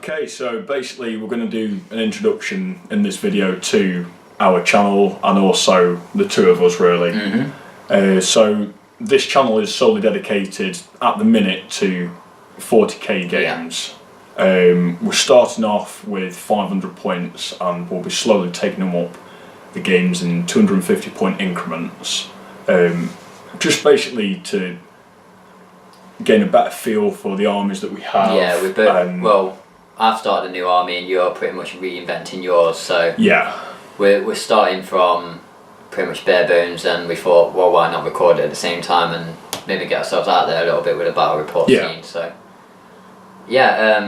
Okay, so basically we're going to do an introduction in this video to our channel and also the two of us really. So this channel is solely dedicated at the minute to 40k games. We're starting off with 500 points and we'll be slowly taking them up the games in 250 point increments. Just basically to gain a better feel for the armies that we have. Yeah, we've both, well, I've started a new army and you're pretty much reinventing yours, so yeah, we're starting from pretty much bare bones, and we thought, well, why not record it at the same time and maybe get ourselves out there a little bit with a battle report scene. So yeah,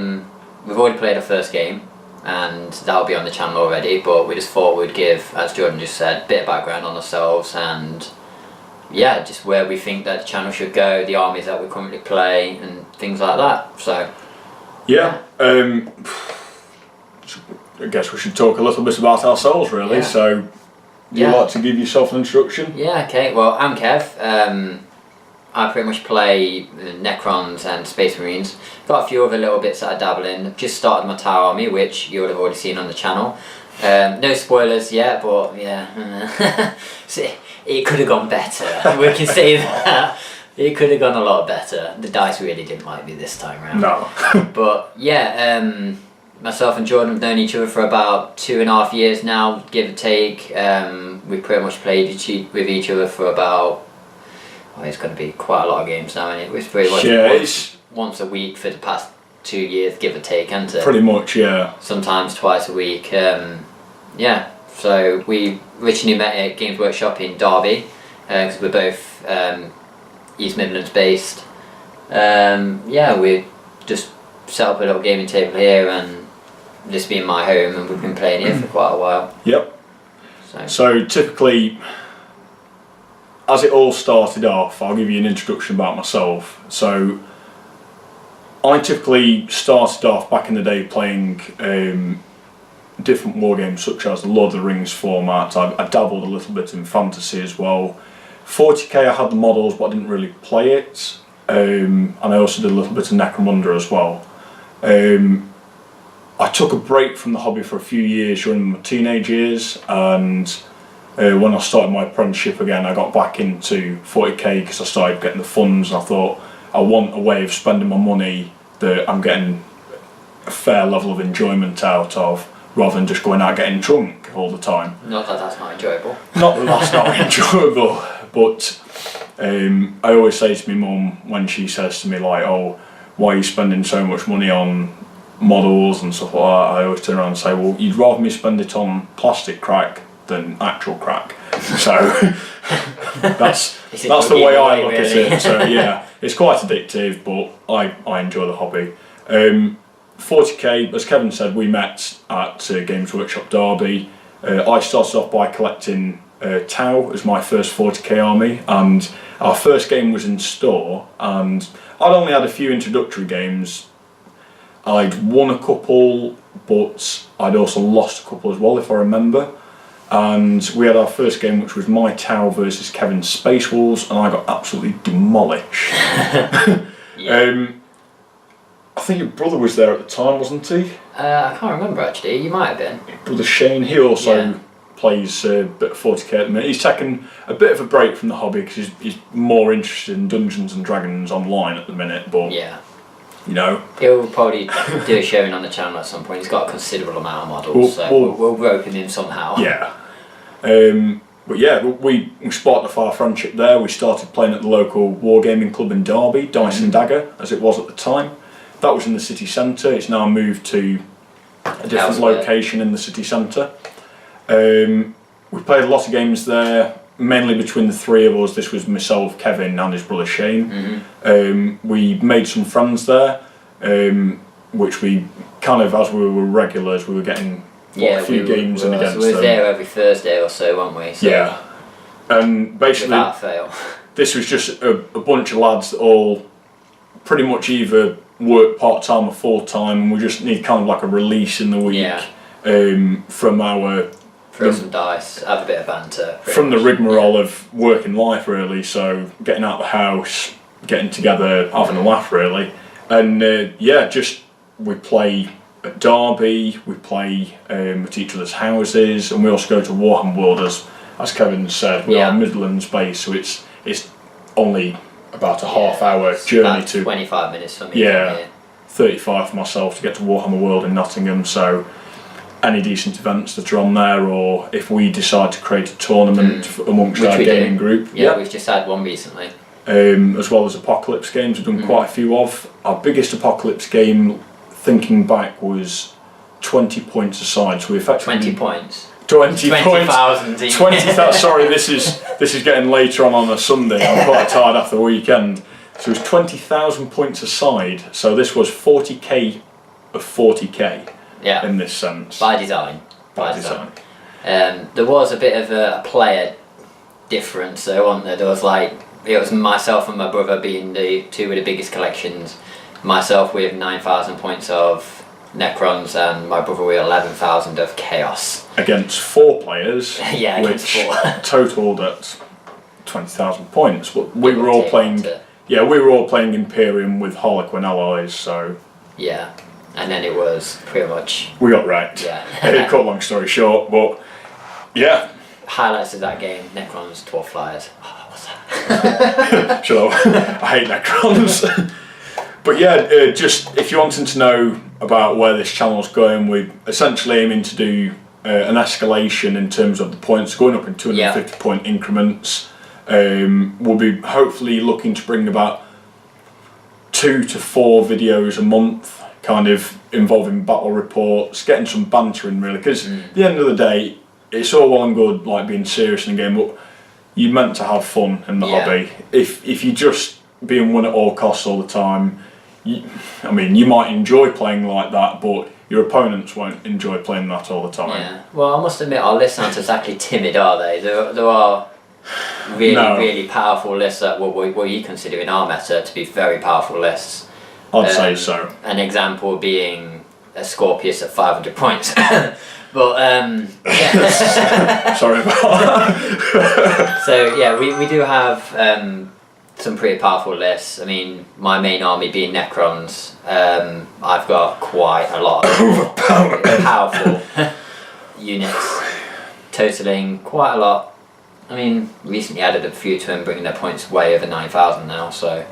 we've already played our first game and that'll be on the channel already, but we just thought we'd give, as Jordan just said, a bit of background on ourselves and yeah, just where we think that the channel should go, the armies that we currently play and things like that. So yeah, I guess we should talk a little bit about ourselves really. So would you like to give yourself an introduction? Yeah, okay, well, I'm Kev. I pretty much play Necrons and Space Marines. Got a few other little bits that I dabble in. Just started my Tau army, which you would have already seen on the channel. No spoilers yet, but yeah, it could have gone better. We can say that. It could have gone a lot better. The dice really didn't like me this time round. No. But yeah, myself and Jordan have known each other for about 2.5 years now, give or take. We pretty much played with each other for about, it's going to be quite a lot of games now, and it was pretty much once a week for the past 2 years, give or take, and pretty much, yeah. Sometimes twice a week. Yeah, so we originally met at Games Workshop in Derby, because we're both East Midlands based. Yeah, we just set up a little gaming table here, and this being my home, and we've been playing here for quite a while. Yep. So typically, as it all started off, I'll give you an introduction about myself. So I typically started off back in the day playing different war games such as the Lord of the Rings format. I dabbled a little bit in fantasy as well. 40k I had the models but I didn't really play it, and I also did a little bit of Necromunda as well. I took a break from the hobby for a few years during my teenage years, and when I started my apprenticeship again I got back into 40k because I started getting the funds, and I thought I want a way of spending my money that I'm getting a fair level of enjoyment out of, rather than just going out getting drunk all the time. Not that that's not enjoyable. Not that that's not enjoyable, but I always say to my mum when she says to me like, oh, why are you spending so much money on models and stuff like that, I always turn around and say, well, you'd rather me spend it on plastic crack than actual crack. So that's the way I look at it. So yeah, it's quite addictive, but I enjoy the hobby. 40k, as Kevin said, we met at Games Workshop Derby. I started off by collecting Tau as my first 40k army, and our first game was in store, and I'd only had a few introductory games. I'd won a couple, but I'd also lost a couple as well, if I remember. And we had our first game, which was my Tau versus Kevin's Space Wolves, and I got absolutely demolished. I think your brother was there at the time, wasn't he? I can't remember actually, you might have been. Brother Shane, he also plays a bit of 40k at the minute. He's taken a bit of a break from the hobby because he's more interested in Dungeons and Dragons online at the minute, but yeah, you know, he'll probably do a showing on the channel at some point. He's got a considerable amount of models, so we'll rope him in somehow. Yeah. But yeah, we sparked off our friendship there. We started playing at the local wargaming club in Derby, Dice and Dagger, as it was at the time. That was in the city centre. It's now moved to a different location in the city centre. We played a lot of games there, mainly between the three of us. This was myself, Kevin and his brother Shane. We made some friends there, which we kind of, as we were regulars, we were getting a few games in against them. We were there every Thursday or so, weren't we? So yeah. And basically, without fail. This was just a bunch of lads that all pretty much either work part-time or full-time, and we just need kind of like a release in the week from our... Throw some dice, have a bit of banter. From the rigmarole of working life really, so getting out of the house, getting together, having a laugh really. And yeah, just we play at Derby, we play at each other's houses, and we also go to Warhammer World, as Kevin said. We are Midlands based, so it's only about a half-hour journey about to 25 minutes for me. Yeah, 35 for myself to get to Warhammer World in Nottingham. So any decent events that are on there, or if we decide to create a tournament amongst our gaming group. Yeah, we've just had one recently. As well as Apocalypse games, we've done quite a few of. Our biggest Apocalypse game, thinking back, was 20 points aside. So we effectively 20 points. 20 points. 20,000. 20,000. Sorry, this is getting later on a Sunday. I'm quite tired after the weekend. So it was 20,000 points aside. So this was 40k of 40k. Yeah. In this sense. By design. By design. There was a bit of a player difference though, wasn't there? There was it was myself and my brother being the two with the biggest collections. Myself with 9,000 points of Necrons, and my brother with 11,000 of Chaos. Against 4 players, yeah, which totaled at 20,000 points. But we were all playing. We were all playing Imperium with Harlequin allies, so. Yeah, and then it was pretty much. We got wrecked. Yeah. Cut long story short, but yeah. Highlights of that game: Necrons, Dwarf Flyers. Oh, what's that? Sure. I hate Necrons. But yeah, just if you're wanting to know about where this channel's going, we're essentially aiming to do an escalation in terms of the points, going up in 250 point increments. We'll be hopefully looking to bring about 2 to 4 videos a month, kind of involving battle reports, getting some banter in really, because at the end of the day, it's all well and good like being serious in the game, but you're meant to have fun in the hobby. If you just being won at all costs all the time, you might enjoy playing like that, but your opponents won't enjoy playing that all the time. Yeah. Well, I must admit, our lists aren't exactly timid, are they? There are really powerful lists that what you consider in our meta to be very powerful lists. I'd say so. An example being a Scorpius at 500 points. But sorry about that. So yeah, we do have some pretty powerful lists. I mean, my main army being Necrons, I've got quite a lot of powerful units, totaling quite a lot. I mean, recently added a few to them, bringing their points way over 9,000 now. So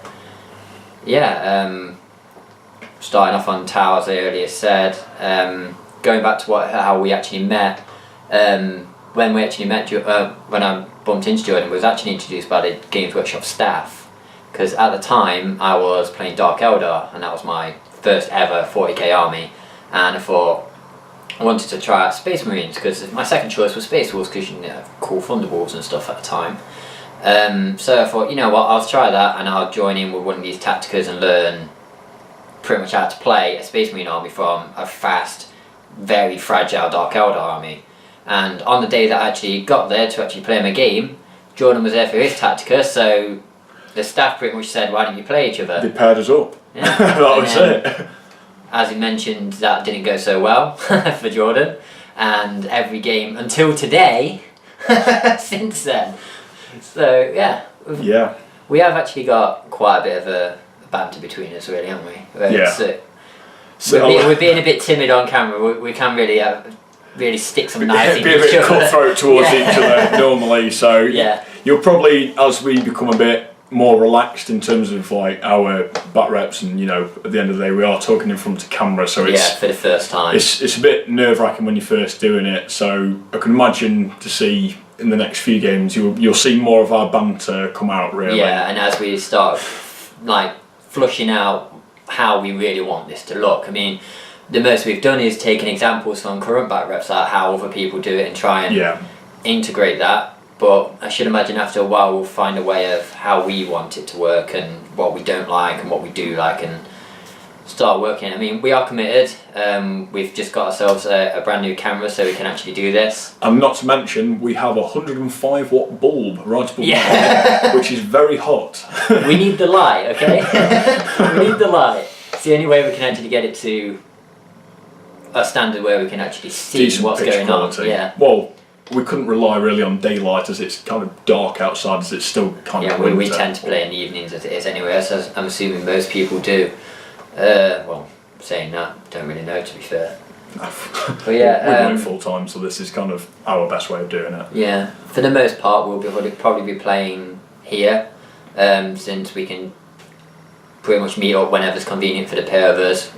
yeah, starting off on Tau, as I earlier said. Going back to how we actually met, when we actually met, when I bumped into Jordan, was actually introduced by the Games Workshop staff, because at the time I was playing Dark Eldar, and that was my first ever 40k army, and I thought I wanted to try out Space Marines, because my second choice was Space Wolves, because you know, cool Thunderwolves and stuff at the time. So I thought, you know what, I'll try that, and I'll join in with one of these tacticas and learn pretty much how to play a Space Marine army from a fast, very fragile Dark Eldar army. And on the day that I actually got there to actually play my game, Jordan was there for his Tactica, so the staff pretty much said, why don't you play each other? They paired us up. Yeah. That was it. As he mentioned, that didn't go so well for Jordan, and every game until today since then. So yeah, we have actually got quite a bit of a banter between us, really, haven't we? We're being a bit timid on camera. We can really stick some knives in each other. Be a bit cutthroat towards each other normally. So you'll probably, as we become a bit more relaxed in terms of like our bat reps, and you know, at the end of the day, we are talking in front of camera. So it's for the first time. It's a bit nerve-wracking when you're first doing it. So I can imagine to see in the next few games, you'll see more of our banter come out really. Yeah, and as we start like flushing out how we really want this to look. I mean, the most we've done is taken examples from current back reps, like how other people do it, and try and integrate that. But I should imagine after a while we'll find a way of how we want it to work, and what we don't like and what we do like, and start working. I mean, we are committed. We've just got ourselves a brand new camera so we can actually do this. And not to mention, we have a 105 watt bulb right above there, which is very hot. We need the light, okay? We need the light. It's the only way we can actually get it to a standard where we can actually see decent what's going quality. on. Yeah. Well, we couldn't rely really on daylight, as it's kind of dark outside, as it's still kind of winter. We tend to play in the evenings as it is anyway, so I'm assuming most people do. Well, saying that, don't really know, to be fair. But yeah, we work full time, so this is kind of our best way of doing it. Yeah, for the most part, we'll probably be playing here, since we can pretty much meet up whenever's convenient for the pair of us,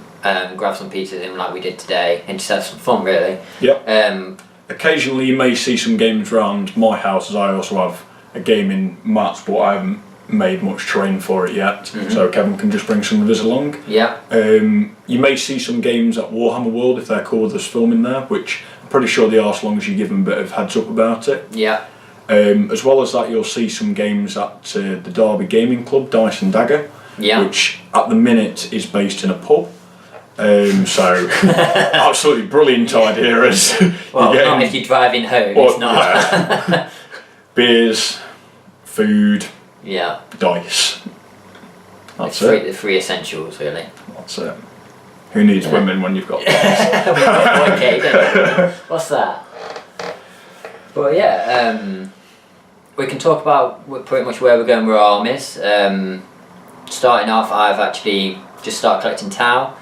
grab some pizzas in like we did today, and just have some fun, really. Yep. Occasionally, you may see some games around my house, as I also have a game in Matt's, but I haven't made much terrain for it yet, so Kevin can just bring some of us along. Yeah. You may see some games at Warhammer World if they're cool with us filming there, which I'm pretty sure they are, as long as you give them a bit of heads up about it. Yeah. As well as that, you'll see some games at the Derby Gaming Club, Dice and Dagger, which at the minute is based in a pub. So absolutely brilliant idea. As well, not if you're driving home. It's not. Yeah. Beers, food, dice. That's it. The three essentials, really. That's it. Who needs women when you've got dice? Okay, what's that? But yeah, we can talk about pretty much where we're going with our armies. Starting off, I've actually just started collecting Tau.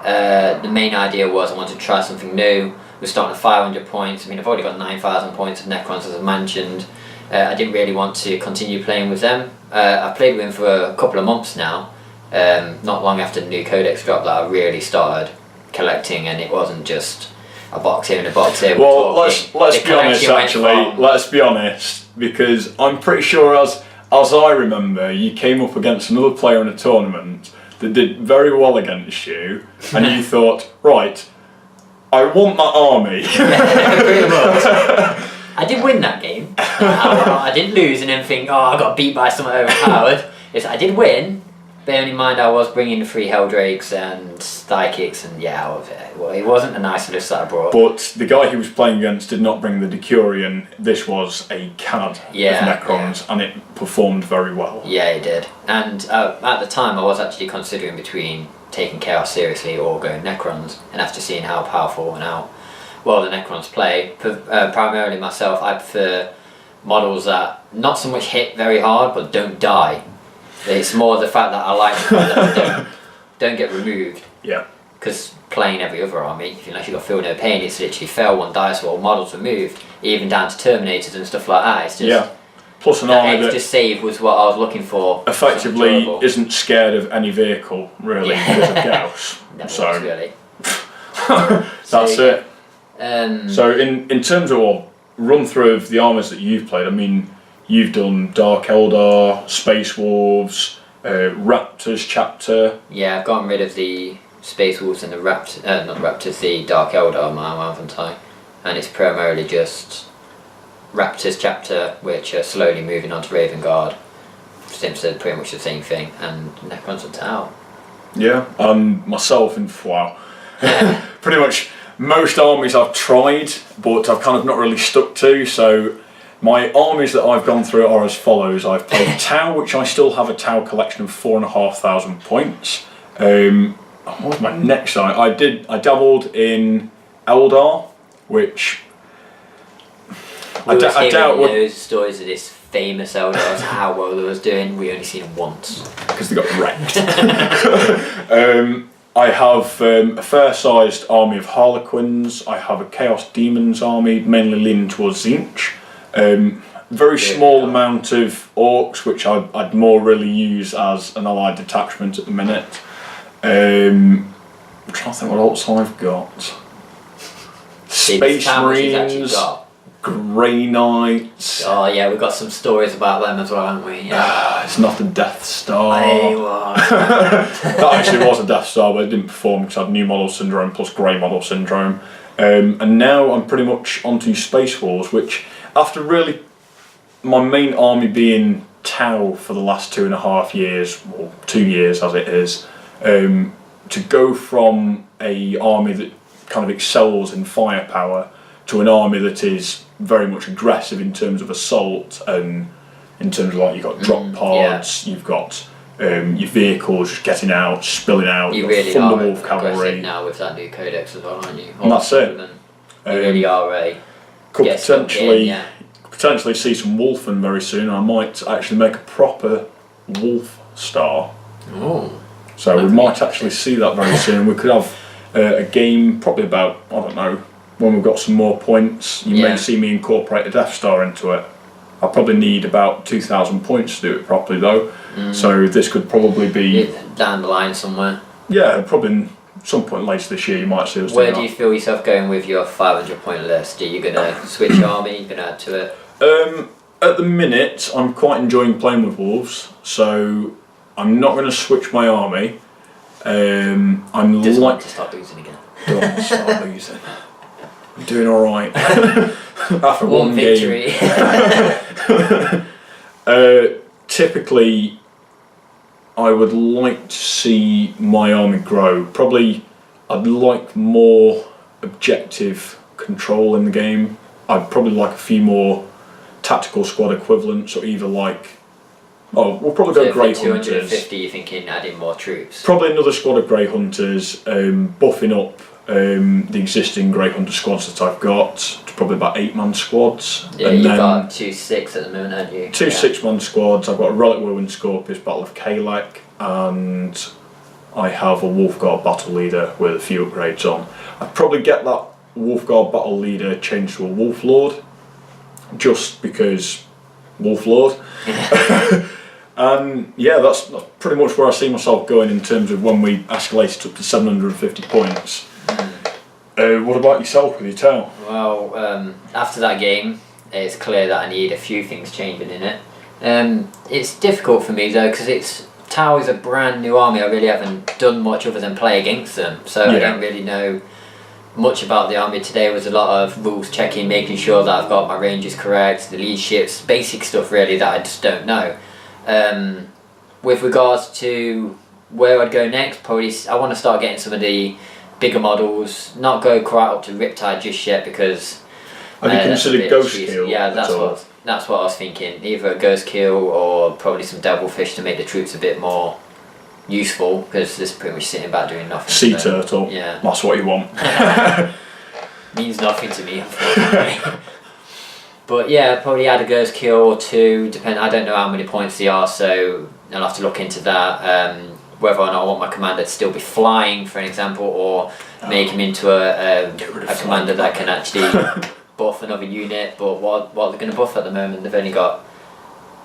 The main idea was I wanted to try something new. We're starting at 500 points. I mean, I've already got 9,000 points of Necrons, as I mentioned. I didn't really want to continue playing with them. I've played with them for a couple of months now. Not long after the new Codex dropped that I really started collecting, and it wasn't just a box here and a box there. Well, let's be honest, actually. Let's be honest, because I'm pretty sure, as I remember, you came up against another player in a tournament that did very well against you, and you thought, right, I want that army. Pretty much. I did win that game. I didn't lose and then think, I got beat by someone overpowered. I did win. Bear in mind, I was bringing the 3 Helldrakes and Psychics, and it wasn't a nice list that I brought. But the guy he was playing against did not bring the Decurion. This was a Cad of Necrons, and it performed very well. Yeah, it did. And at the time, I was actually considering between taking Chaos seriously or going Necrons, and after seeing how powerful and how well the Necrons play, primarily myself, I prefer models that not so much hit very hard, but don't die. It's more the fact that I like the fact that don't get removed. Yeah. Because playing every other army, unless you've got Feel No Pain, it's literally fail 1 dice roll, models removed, even down to Terminators and stuff like that. It's just, plus an army extra save was what I was looking for. Effectively isn't scared of any vehicle, really, because of Gauss. Never really. That's it. So in terms of run through of the armies that you've played, I mean, you've done Dark Eldar, Space Wolves, Raptors chapter. Yeah, I've gotten rid of the Space Wolves and the the Dark Eldar, haven't I? And it's primarily just Raptors chapter, which are slowly moving on to Raven Guard. Simpsons pretty much the same thing, and Necrons and Tau. Yeah, myself and pretty much most armies I've tried, but I've kind of not really stuck to. So my armies that I've gone through are as follows. I've played Tau, which I still have a Tau collection of 4,500 points. What was my next one? I dabbled in Eldar, which I doubt would. Those stories of this famous Eldar, how well they was doing. We only seen them once because they got wrecked. I have a fair-sized army of Harlequins. I have a Chaos Demons army, mainly leaning towards Tzeentch. Very small amount of Orcs, which I'd more really use as an allied detachment at the minute. I'm trying to think what else I've got. Space Marines, Grey Knights. Oh yeah, we've got some stories about them as well, haven't we? Yeah. It's not the Death Star. That actually was a Death Star, but it didn't perform because I had new model syndrome plus grey model syndrome. And now I'm pretty much onto Space Wars, which after really my main army being Tau for the last 2.5 years, or 2 years as it is, to go from a army that kind of excels in firepower to an army that is very much aggressive in terms of assault and in terms of like you've got drop pods, you've got your vehicles just getting out, spilling out, you really Thunderwolf are cavalry now with that new codex as well, aren't you? And that's it. You really are a could potentially see some Wolfen very soon. I might actually make a proper Wolf star. Oh. So we might actually see that very soon. We could have a game probably about, I don't know, when we've got some more points. You may see me incorporate a Death Star into it. I probably need about 2,000 points to do it properly though. So this could probably be down the line somewhere. Yeah, probably some point later this year you might see us. Where do you feel yourself going with your 500 point list? Are you going to switch your army? Are you going to add to it? At the minute, I'm quite enjoying playing with wolves, so I'm not going to switch my army. I'm Just like want to start losing again. Don't want to start losing. I'm doing all right after one victory. Game. Typically, I would like to see my army grow. Probably, I'd like more objective control in the game. I'd probably like a few more tactical squad equivalents, or either like, we'll probably go Grey Hunters. 250, you're thinking adding more troops? Probably another squad of Grey Hunters, buffing up the existing Grey Hunter squads that I've got to probably about 8-man squads. Yeah, you've got 2 6 at the moment, haven't you? 2 6-man squads. I've got a Relic Whirlwind Scorpius, Battle of Kalek, and I have a Wolfguard Battle Leader with a few upgrades on. I'd probably get that Wolfguard Battle Leader changed to a Wolf Lord, just because Wolf Lord. And yeah, that's pretty much where I see myself going in terms of when we escalate it up to 750 points. What about yourself with your Tau? Well, after that game, it's clear that I need a few things changing in it. It's difficult for me though, because Tau is a brand new army. I really haven't done much other than play against them, so I don't really know much about the army. Today was a lot of rules checking, making sure that I've got my ranges correct, the leaderships, basic stuff really that I just don't know. With regards to where I'd go next, probably I want to start getting some of the bigger models, not go quite up to Riptide just yet, because have you considered Ghost Kill? Yeah, that's what I was thinking. Either a Ghost Kill or probably some Devilfish to make the troops a bit more useful, because this is pretty much sitting back doing nothing. Sea Turtle. Yeah, that's what you want. Means nothing to me, unfortunately. But yeah, probably add a Ghost Kill or 2, I don't know how many points they are, so I'll have to look into that. Whether or not I want my commander to still be flying, for an example, or make him into a commander that can actually buff another unit. But what they're going to buff at the moment, they've only got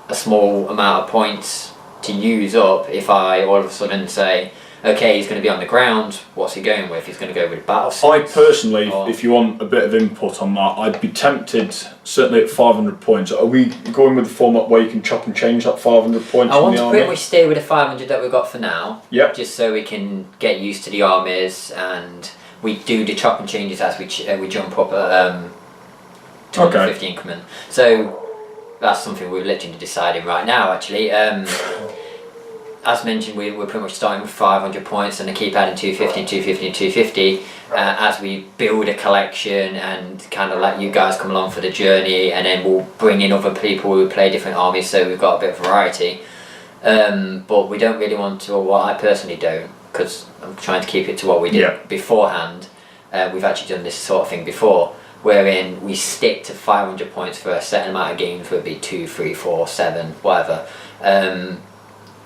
a small amount of points to use up. If I all of a sudden say, okay, he's going to be on the ground, what's he going with? He's going to go with battle suits. I personally, if you want a bit of input on that, I'd be tempted, certainly at 500 points. Are we going with the format where you can chop and change that 500 points? I want to pretty much stay with the 500 that we've got for now. Yep. Just so we can get used to the armies, and we do the chop and changes as we jump up at 250 increment. So that's something we're literally deciding right now, actually. As mentioned, we're pretty much starting with 500 points, and I keep adding 250, 250, and 250 as we build a collection and kind of let you guys come along for the journey, and then we'll bring in other people who play different armies, so we've got a bit of variety. But we don't really want to, or what I personally don't, because I'm trying to keep it to what we did beforehand. We've actually done this sort of thing before, wherein we stick to 500 points for a certain amount of games, whether it be 2, 3, 4, 7, whatever.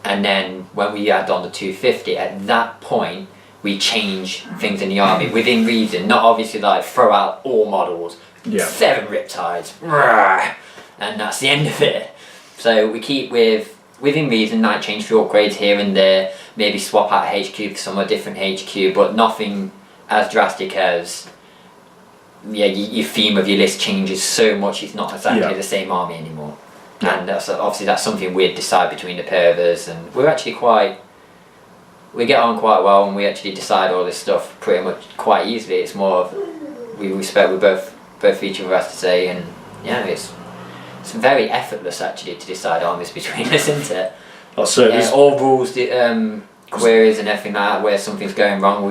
And then when we add on the 250, at that point we change things in the army within reason, not obviously like throw out all models, 7 Riptides, and that's the end of it. So we keep within reason, might change few upgrades here and there, maybe swap out HQ for some different HQ, but nothing as drastic as your theme of your list changes so much it's not exactly the same army anymore. And that's something we'd decide between the pair of us, and we get on quite well, and we actually decide all this stuff pretty much quite easily. It's more of we respect what both each other has to say, and it's very effortless actually to decide armies between us, isn't it? That's it. Yeah, all rules, queries and everything like that, where something's going wrong,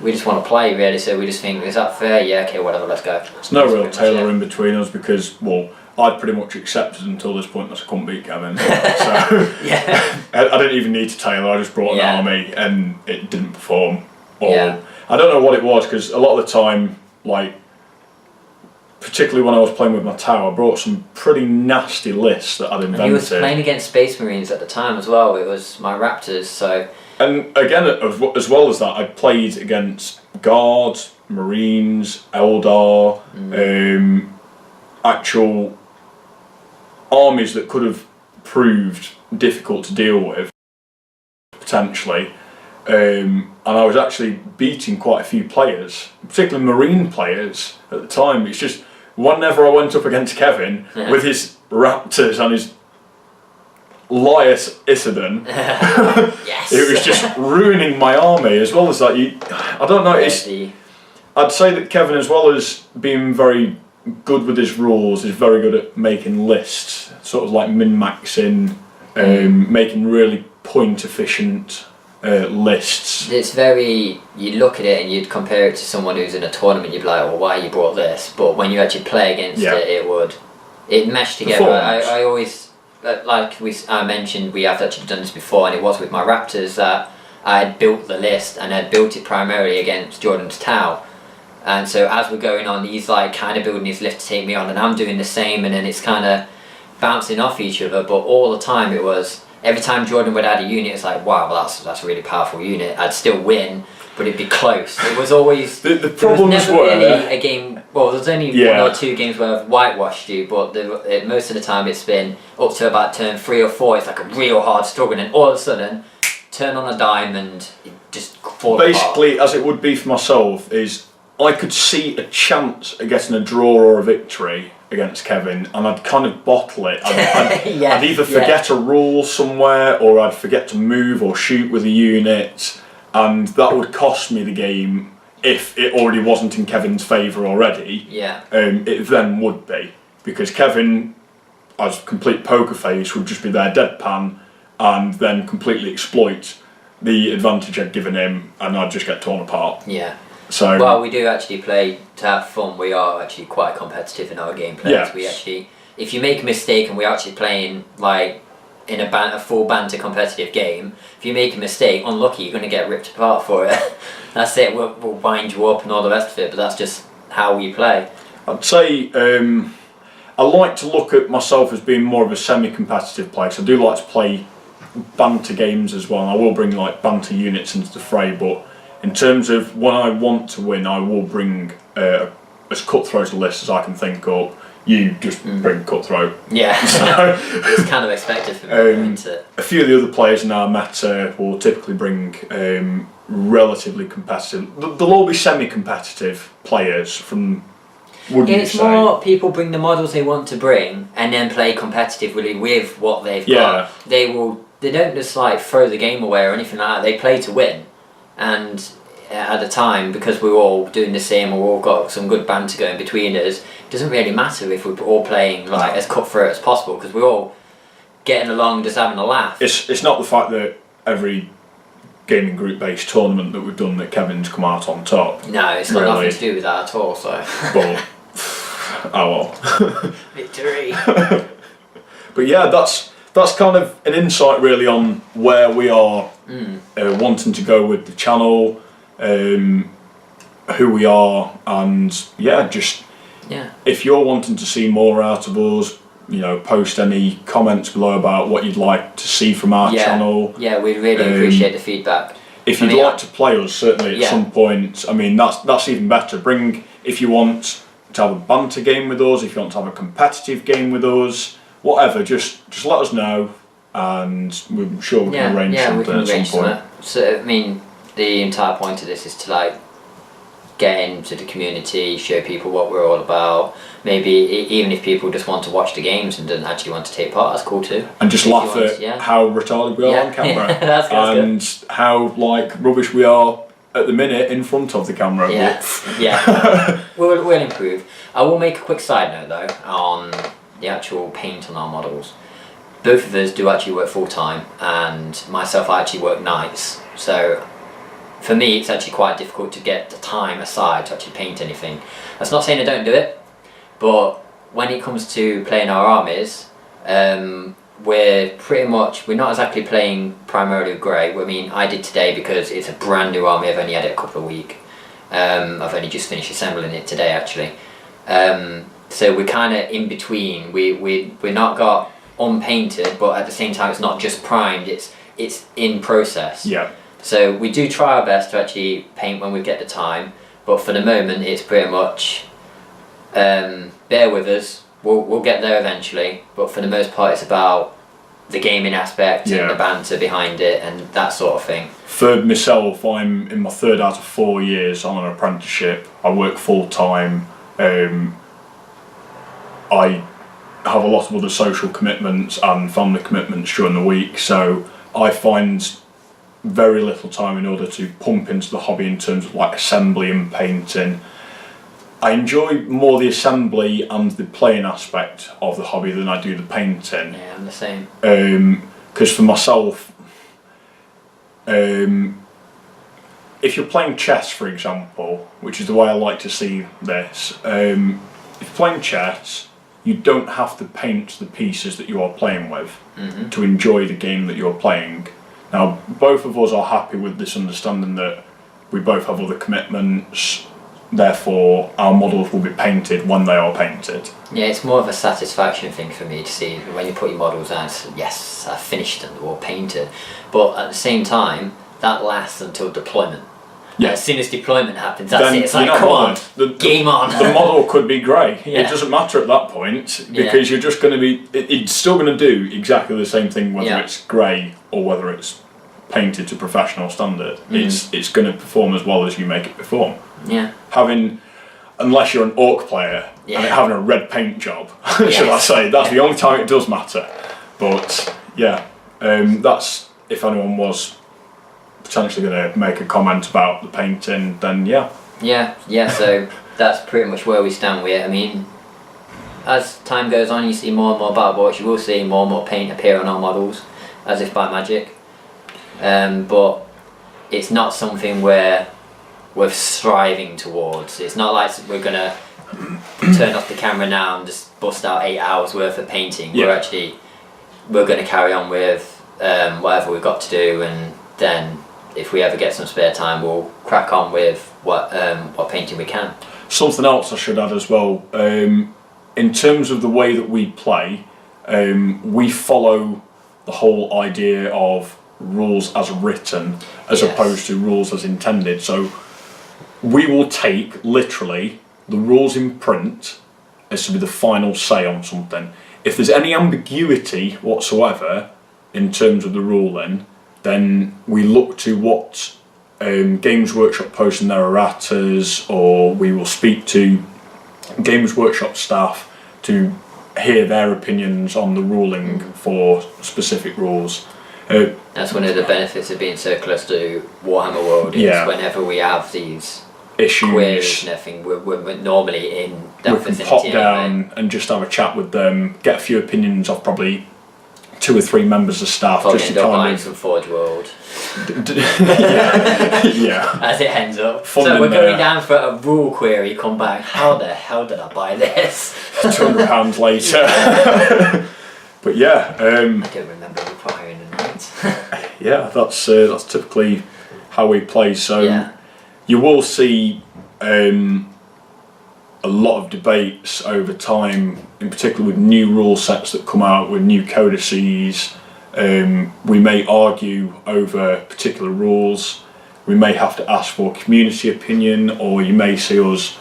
we just want to play really, so we just think, is that fair? Yeah, okay, whatever, let's go. There's no real tailor in between us, because I'd pretty much accepted until this point that I couldn't beat Kevin. So I didn't even need to tailor, I just brought an army and it didn't perform. I don't know what it was, because a lot of the time, particularly when I was playing with my Tau, I brought some pretty nasty lists that I'd invented. And you was playing against Space Marines at the time as well. It was my Raptors, so And again, as well as that, I played against Guards, Marines, Eldar, actual armies that could have proved difficult to deal with, potentially. And I was actually beating quite a few players, particularly Marine players at the time. It's just, whenever I went up against Kevin with his Raptors and his Lias Issedan, yes. it was just ruining my army, as well as that. I don't know, I'd say that Kevin, as well as being very good with his rules, is very good at making lists, sort of like min-maxing, making really point-efficient lists. It's very, you look at it and you'd compare it to someone who's in a tournament, you'd be like, well, why you brought this? But when you actually play against it meshed together. I always, like I mentioned, we have actually done this before, and it was with my Raptors that I had built the list, and I'd built it primarily against Jordan's Tau. And so as we're going on, he's like kind of building his list to take me on, and I'm doing the same, and then it's kind of bouncing off each other. But all the time it was, every time Jordan would add a unit, it's like, wow, that's a really powerful unit. I'd still win, but it'd be close. It was always the problems never were really a game. Well, there's only one or two games where I've whitewashed you, but most of the time it's been up to about turn 3 or 4. It's like a real hard struggle, and then all of a sudden, turn on a dime and it just falls Basically, apart. as it would be for myself, is I could see a chance of getting a draw or a victory against Kevin, and I'd kind of bottle it. I'd either forget a rule somewhere, or I'd forget to move or shoot with a unit, and that would cost me the game if it already wasn't in Kevin's favour already. It then would be, because Kevin, as complete poker face, would just be there deadpan and then completely exploit the advantage I'd given him, and I'd just get torn apart. So, well, we do actually play to have fun. We are actually quite competitive in our gameplay. Yes. We actually, if you make a mistake, and we're actually playing like in a full banter competitive game, if you make a mistake, unlucky, you're going to get ripped apart for it. That's it. We'll wind you up and all the rest of it. But that's just how we play. I'd say I like to look at myself as being more of a semi-competitive player. So I do like to play banter games as well. And I will bring like banter units into the fray, but in terms of when I want to win, I will bring as cutthroat a list as I can think of. You just bring cutthroat. Yeah, so, it's kind of expected for me. A few of the other players in our meta will typically bring relatively competitive. They'll all be semi-competitive players from. It's more people bring the models they want to bring and then play competitively with what they've got. They don't just like throw the game away or anything like that. They play to win. And at the time, because we're all doing the same, or we've all got some good banter going between us, it doesn't really matter if we're all playing like as cutthroat as possible, because we're all getting along, just having a laugh. It's not the fact that every gaming group based tournament that we've done that Kevin's come out on top. No, it's got nothing to do with that at all. So. Well, oh well. Victory. But yeah, that's kind of an insight really on where we are wanting to go with the channel, who we are, and just if you're wanting to see more out of us, post any comments below about what you'd like to see from our channel. Yeah, we really appreciate the feedback. If you'd like to play us, certainly at some point, I mean that's even better. If you want to have a banter game with us, if you want to have a competitive game with us, whatever, just let us know, and we're sure we can arrange something at some point. So I mean, the entire point of this is to like get into the community, show people what we're all about. Maybe even if people just want to watch the games and don't actually want to take part, that's cool too. And just laugh at how retarded we are on camera, and how rubbish we are at the minute in front of the camera. We'll improve. I will make a quick side note though on the actual paint on our models. Both of us do actually work full time, and myself, I actually work nights. So for me, it's actually quite difficult to get the time aside to actually paint anything. That's not saying I don't do it, but when it comes to playing our armies, we're not exactly playing primarily with grey. I mean, I did today because it's a brand new army. I've only had it a couple of weeks. I've only just finished assembling it today actually. So we're kind of in between. We're not got unpainted, but at the same time it's not just primed. It's in process. So we do try our best to actually paint when we get the time, but for the moment it's pretty much bear with us. We'll get there eventually, but for the most part it's about the gaming aspect and the banter behind it and that sort of thing. For myself, I'm in my 3rd out of 4 years on an apprenticeship. I work full time. I have a lot of other social commitments and family commitments during the week, so I find very little time in order to pump into the hobby in terms of like assembly and painting. I enjoy more the assembly and the playing aspect of the hobby than I do the painting. Yeah, I'm the same. Because for myself, if you're playing chess, for example, which is the way I like to see this, if you're playing chess, you don't have to paint the pieces that you are playing with to enjoy the game that you're playing. Now, both of us are happy with this understanding that we both have other commitments, therefore our models will be painted when they are painted. Yeah, it's more of a satisfaction thing for me to see when you put your models out, yes, I've finished them or painted. But at the same time, that lasts until deployment. Yeah. As soon as deployment happens, that's it. It's like, come on, game on. The model could be grey. Yeah. It doesn't matter at that point because you're just going to be. It's still going to do exactly the same thing whether it's grey or whether it's painted to professional standard. It's going to perform as well as you make it perform. Yeah. Unless you're an orc player and having a red paint job, should I say? That's the only time it does matter. But that's if anyone was potentially going to make a comment about the painting, then so that's pretty much where we stand with it. I mean, as time goes on, you see more and more battle boards, you will see more and more paint appear on our models, as if by magic. But it's not something where we're striving towards. It's not like we're going to turn off the camera now and just bust out 8 hours worth of painting. We're going to carry on with whatever we've got to do, and then if we ever get some spare time, we'll crack on with what painting we can. Something else I should add as well, in terms of the way that we play, we follow the whole idea of rules as written as opposed to rules as intended. So we will take literally the rules in print as to be the final say on something. If there's any ambiguity whatsoever in terms of the ruling, then we look to what Games Workshop post in their erratas, or we will speak to Games Workshop staff to hear their opinions on the ruling for specific rules. That's one of the benefits of being so close to Warhammer World, is whenever we have these issues, queries and everything, we're normally in that vicinity. We can pop down and just have a chat with them, get a few opinions of probably 2 or 3 members of staff, just to kind of some Forge World. yeah. As it ends up. So we're going down for a rule query, come back, how the hell did I buy this? £200 later. But I don't remember requiring a night. that's typically how we play. So you will see a lot of debates over time, in particular with new rule sets that come out, with new codices. We may argue over particular rules. We may have to ask for community opinion, or you may see us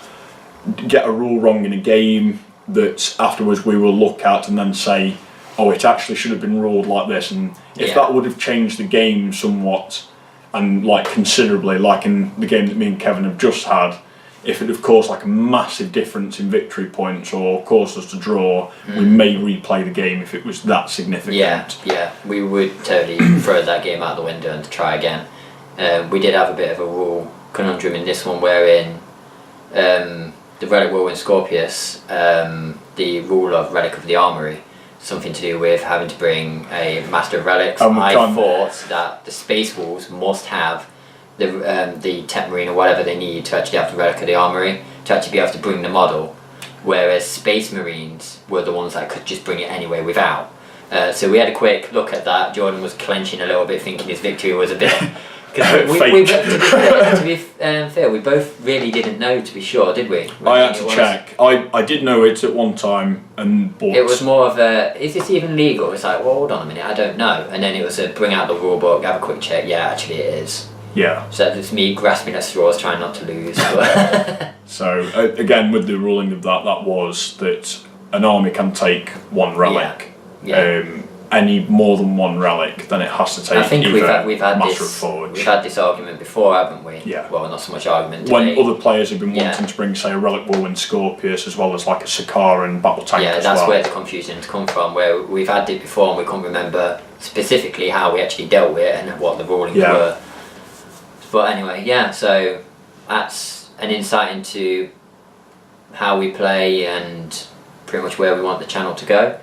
get a rule wrong in a game that afterwards we will look at and then say, oh, it actually should have been ruled like this, and if that would have changed the game somewhat and like considerably, like in the game that me and Kevin have just had, if it had caused like a massive difference in victory points or caused us to draw, we may replay the game if it was that significant. Yeah, we would totally throw that game out the window and try again. We did have a bit of a rule conundrum in this one, wherein the Relic Whirlwind Scorpius, the rule of Relic of the Armory, something to do with having to bring a Master of Relics. I thought that the Space Wolves must have the Tech Marine or whatever they need to actually have the Relic of the Armory to actually be able to bring the model, whereas Space Marines were the ones that could just bring it anyway without. So we had a quick look at that. Jordan was clenching a little bit, thinking his victory was a bit... to be fair, we both really didn't know, to be sure, did we? I had to check. I did know it at one time, but it was more of a, is this even legal? It's like, well, hold on a minute, I don't know. And then it was a bring out the rule book, have a quick check. Yeah, actually it is. Yeah. So it's me grasping at straws, trying not to lose. But So again, with the ruling of that was that an army can take one relic. Yeah. Any more than one relic, then it has to take. I think either we've had Master of this Forge. we've had this argument before, haven't we? Yeah. Well, not so much argument. When debate. other players have been Yeah. wanting to bring, say, a relic whirlwind Scorpius as well as like a Sakaran battle tank Yeah, as that's well. where the confusion's come from. Where we've had it before and we can't remember specifically how we actually dealt with it and what the rulings Yeah. were. But anyway, yeah. So that's an insight into how we play and pretty much where we want the channel to go.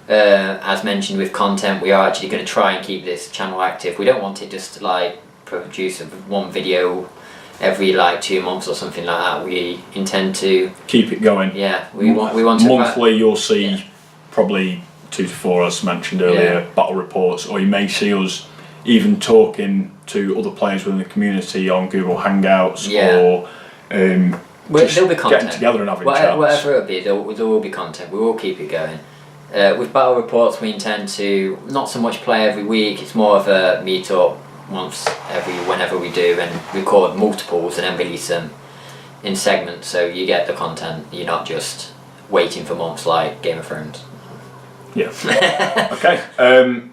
As mentioned with content, we are actually going to try and keep this channel active. We don't want it just to like produce one video every like 2 months or something like that. We intend to Keep it going. Yeah, we want to monthly. You'll see probably 2 to 4, as mentioned earlier, battle reports, or you may see us even talking to other players within the community on Google Hangouts or just there'll be content. getting together and having chats. Whatever it'll be, there will be content. We will keep it going. With battle reports, we intend to not so much play every week. It's more of a meet up whenever we do, and record multiples and then release them in segments. So you get the content. You're not just waiting for months like Game of Thrones. Yeah. Okay.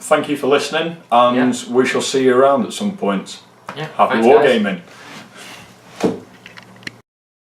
Thank you for listening, and we shall see you around at some point. Yeah. Happy Thanks, guys. wargaming.